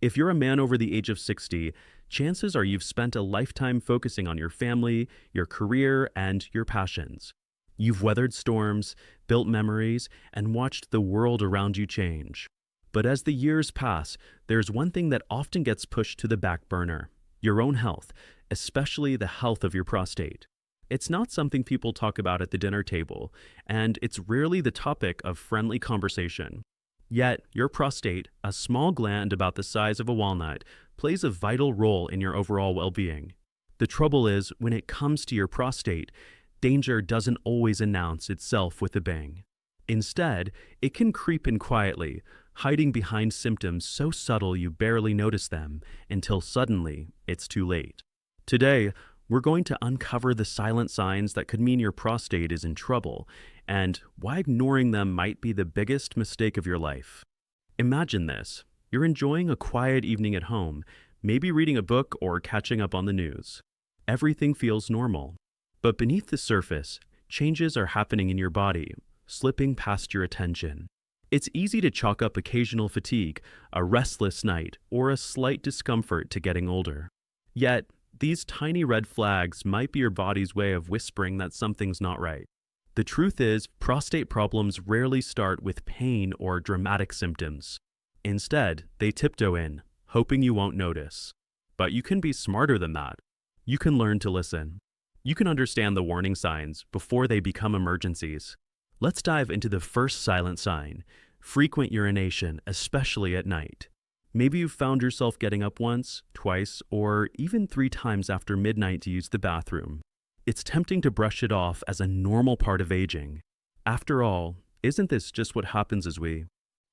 If you're a man over the age of 60, chances are you've spent a lifetime focusing on your family, your career, and your passions. You've weathered storms, built memories, and watched the world around you change. But as the years pass, there's one thing that often gets pushed to the back burner: your own health, especially the health of your prostate. It's not something people talk about at the dinner table, and it's rarely the topic of friendly conversation. Yet, your prostate, a small gland about the size of a walnut, plays a vital role in your overall well-being. The trouble is, when it comes to your prostate, danger doesn't always announce itself with a bang. Instead, it can creep in quietly, hiding behind symptoms so subtle you barely notice them, until suddenly it's too late. Today, we're going to uncover the silent signs that could mean your prostate is in trouble, and why ignoring them might be the biggest mistake of your life. Imagine this: you're enjoying a quiet evening at home, maybe reading a book or catching up on the news. Everything feels normal. But beneath the surface, changes are happening in your body, slipping past your attention. It's easy to chalk up occasional fatigue, a restless night, or a slight discomfort to getting older. Yet, these tiny red flags might be your body's way of whispering that something's not right. The truth is, prostate problems rarely start with pain or dramatic symptoms. Instead, they tiptoe in, hoping you won't notice. But you can be smarter than that. You can learn to listen. You can understand the warning signs before they become emergencies. Let's dive into the first silent sign: frequent urination, especially at night. Maybe you've found yourself getting up once, twice, or even 3 times after midnight to use the bathroom. It's tempting to brush it off as a normal part of aging. After all, isn't this just what happens as we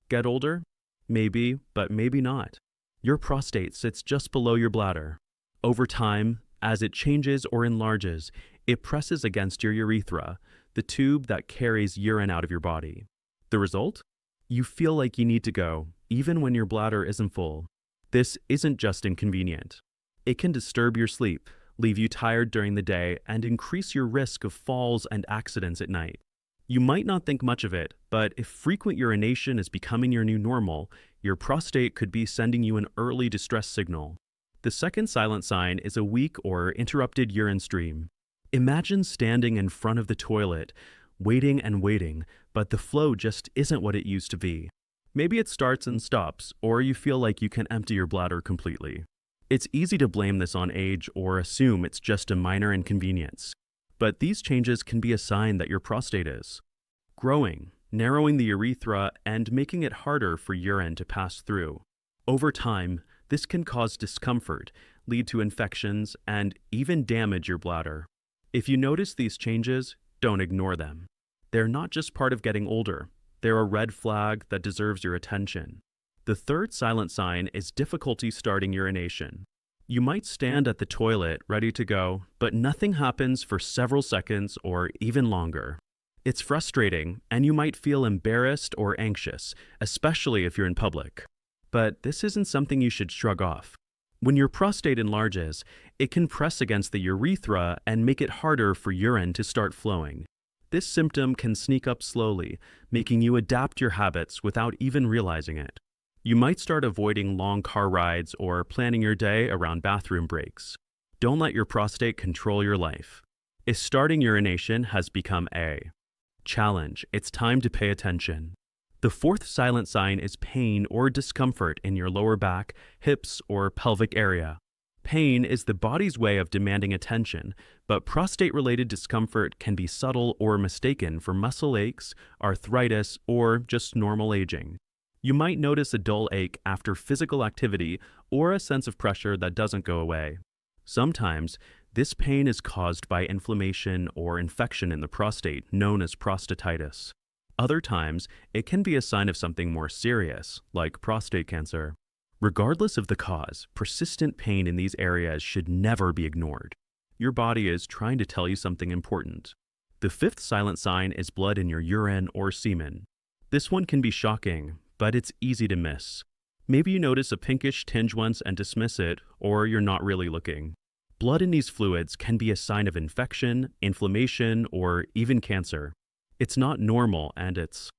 get older? Maybe, but maybe not. Your prostate sits just below your bladder. Over time, as it changes or enlarges, it presses against your urethra, the tube that carries urine out of your body. The result? You feel like you need to go, even when your bladder isn't full. This isn't just inconvenient. It can disturb your sleep, leave you tired during the day, and increase your risk of falls and accidents at night. You might not think much of it, but if frequent urination is becoming your new normal, your prostate could be sending you an early distress signal. The second silent sign is a weak or interrupted urine stream. Imagine standing in front of the toilet, waiting and waiting, but the flow just isn't what it used to be. Maybe it starts and stops, or you feel like you can empty your bladder completely. It's easy to blame this on age or assume it's just a minor inconvenience. But these changes can be a sign that your prostate is growing, narrowing the urethra, and making it harder for urine to pass through. Over time, this can cause discomfort, lead to infections, and even damage your bladder. If you notice these changes, don't ignore them. They're not just part of getting older. They're a red flag that deserves your attention. The third silent sign is difficulty starting urination. You might stand at the toilet ready to go, but nothing happens for several seconds or even longer. It's frustrating, and you might feel embarrassed or anxious, especially if you're in public. But this isn't something you should shrug off. When your prostate enlarges, it can press against the urethra and make it harder for urine to start flowing. This symptom can sneak up slowly, making you adapt your habits without even realizing it. You might start avoiding long car rides or planning your day around bathroom breaks. Don't let your prostate control your life. If starting urination has become a challenge, it's time to pay attention. The fourth silent sign is pain or discomfort in your lower back, hips, or pelvic area. Pain is the body's way of demanding attention, but prostate-related discomfort can be subtle or mistaken for muscle aches, arthritis, or just normal aging. You might notice a dull ache after physical activity or a sense of pressure that doesn't go away. Sometimes, this pain is caused by inflammation or infection in the prostate, known as prostatitis. Other times, it can be a sign of something more serious, like prostate cancer. Regardless of the cause, persistent pain in these areas should never be ignored. Your body is trying to tell you something important. The fifth silent sign is blood in your urine or semen. This one can be shocking, but it's easy to miss. Maybe you notice a pinkish tinge once and dismiss it, or you're not really looking. Blood in these fluids can be a sign of infection, inflammation, or even cancer. It's not normal, and it's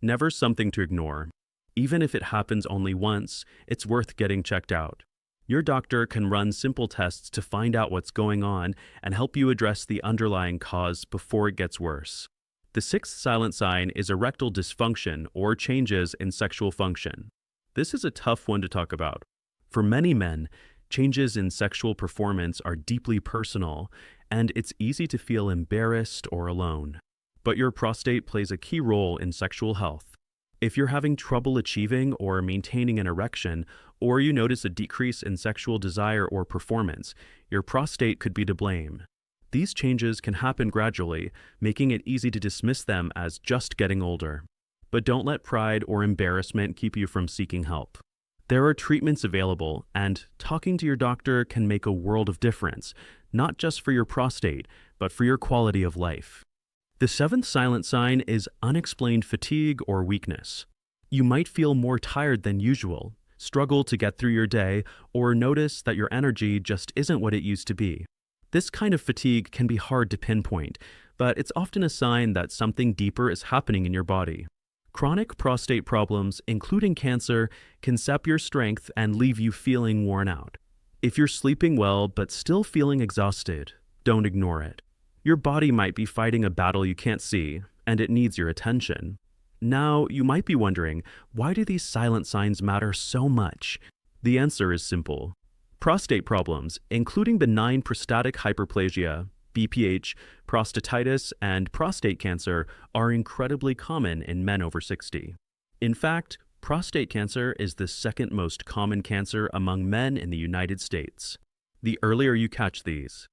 never something to ignore. Even if it happens only once, it's worth getting checked out. Your doctor can run simple tests to find out what's going on and help you address the underlying cause before it gets worse. The sixth silent sign is erectile dysfunction or changes in sexual function. This is a tough one to talk about. For many men, changes in sexual performance are deeply personal, and it's easy to feel embarrassed or alone. But your prostate plays a key role in sexual health. If you're having trouble achieving or maintaining an erection, or you notice a decrease in sexual desire or performance, your prostate could be to blame. These changes can happen gradually, making it easy to dismiss them as just getting older. But don't let pride or embarrassment keep you from seeking help. There are treatments available, and talking to your doctor can make a world of difference, not just for your prostate, but for your quality of life. The seventh silent sign is unexplained fatigue or weakness. You might feel more tired than usual, struggle to get through your day, or notice that your energy just isn't what it used to be. This kind of fatigue can be hard to pinpoint, but it's often a sign that something deeper is happening in your body. Chronic prostate problems, including cancer, can sap your strength and leave you feeling worn out. If you're sleeping well but still feeling exhausted, don't ignore it. Your body might be fighting a battle you can't see, and it needs your attention. Now, you might be wondering, why do these silent signs matter so much? The answer is simple. Prostate problems, including benign prostatic hyperplasia, BPH, prostatitis, and prostate cancer, are incredibly common in men over 60. In fact, prostate cancer is the second most common cancer among men in the United States. The earlier you catch these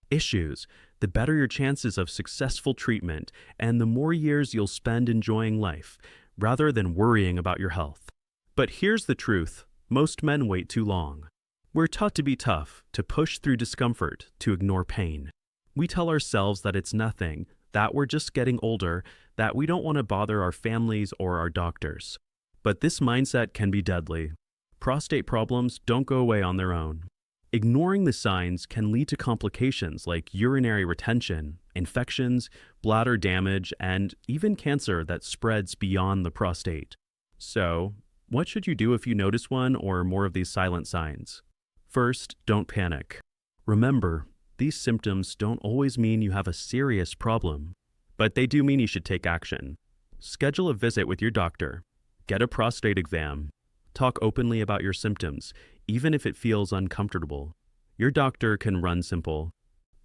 issues, the better your chances of successful treatment and the more years you'll spend enjoying life, rather than worrying about your health. But here's the truth, most men wait too long. We're taught to be tough, to push through discomfort, to ignore pain. We tell ourselves that it's nothing, that we're just getting older, that we don't want to bother our families or our doctors. But this mindset can be deadly. Prostate problems don't go away on their own. Ignoring the signs can lead to complications like urinary retention, infections, bladder damage, and even cancer that spreads beyond the prostate. So, what should you do if you notice one or more of these silent signs? First, don't panic. Remember, these symptoms don't always mean you have a serious problem, but they do mean you should take action. Schedule a visit with your doctor. Get a prostate exam. Talk openly about your symptoms, even if it feels uncomfortable. Your doctor can run simple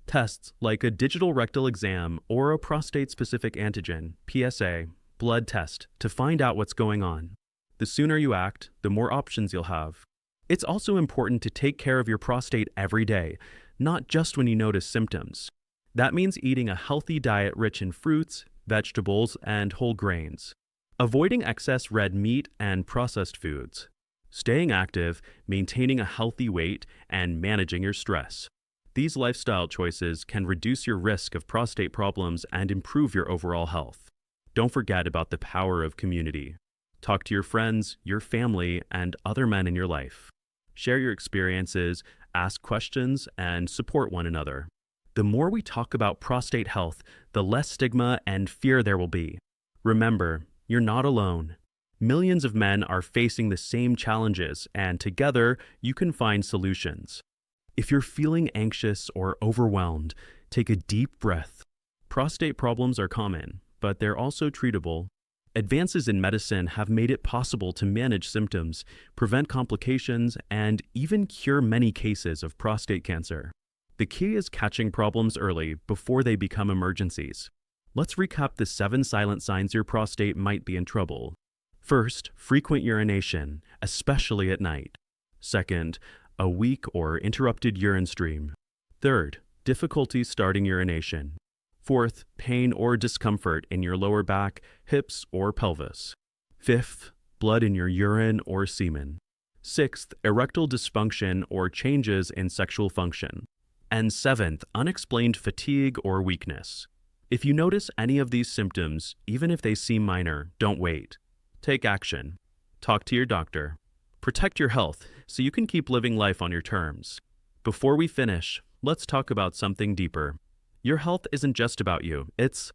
tests like a digital rectal exam or a prostate-specific antigen, PSA, blood test to find out what's going on. The sooner you act, the more options you'll have. It's also important to take care of your prostate every day, not just when you notice symptoms. That means eating a healthy diet rich in fruits, vegetables, and whole grains. Avoiding excess red meat and processed foods. Staying active, maintaining a healthy weight, and managing your stress. These lifestyle choices can reduce your risk of prostate problems and improve your overall health. Don't forget about the power of community. Talk to your friends, your family, and other men in your life. Share your experiences, ask questions, and support one another. The more we talk about prostate health, the less stigma and fear there will be. Remember, you're not alone. Millions of men are facing the same challenges, and together, you can find solutions. If you're feeling anxious or overwhelmed, take a deep breath. Prostate problems are common, but they're also treatable. Advances in medicine have made it possible to manage symptoms, prevent complications, and even cure many cases of prostate cancer. The key is catching problems early before they become emergencies. Let's recap the 7 silent signs your prostate might be in trouble. First, frequent urination, especially at night. Second, a weak or interrupted urine stream. Third, difficulty starting urination. Fourth, pain or discomfort in your lower back, hips, or pelvis. Fifth, blood in your urine or semen. Sixth, erectile dysfunction or changes in sexual function. And seventh, unexplained fatigue or weakness. If you notice any of these symptoms, even if they seem minor, don't wait. Take action. Talk to your doctor. Protect your health so you can keep living life on your terms. Before we finish, let's talk about something deeper. Your health isn't just about you, it's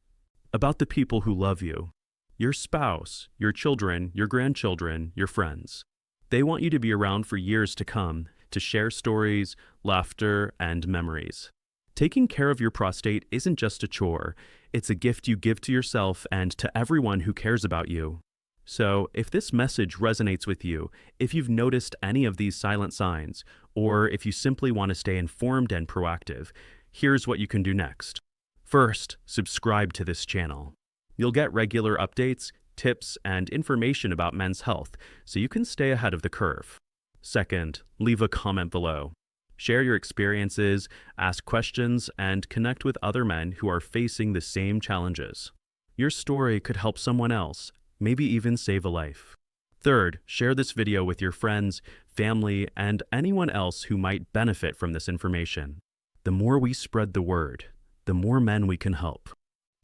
about the people who love you. Your spouse, your children, your grandchildren, your friends. They want you to be around for years to come, to share stories, laughter, and memories. Taking care of your prostate isn't just a chore, it's a gift you give to yourself and to everyone who cares about you. So, if this message resonates with you, if you've noticed any of these silent signs, or if you simply want to stay informed and proactive, here's what you can do next. First, subscribe to this channel. You'll get regular updates, tips, and information about men's health, so you can stay ahead of the curve. Second, leave a comment below. Share your experiences, ask questions, and connect with other men who are facing the same challenges. Your story could help someone else, maybe even save a life. Third, share this video with your friends, family, and anyone else who might benefit from this information. The more we spread the word, the more men we can help.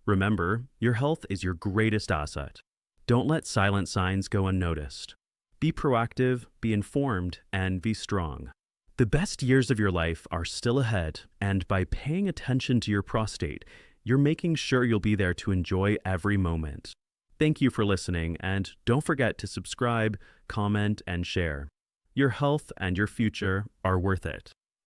Remember, your health is your greatest asset. Don't let silent signs go unnoticed. Be proactive, be informed, and be strong. The best years of your life are still ahead, and by paying attention to your prostate, you're making sure you'll be there to enjoy every moment. Thank you for listening, and don't forget to subscribe, comment, and share. Your health and your future are worth it.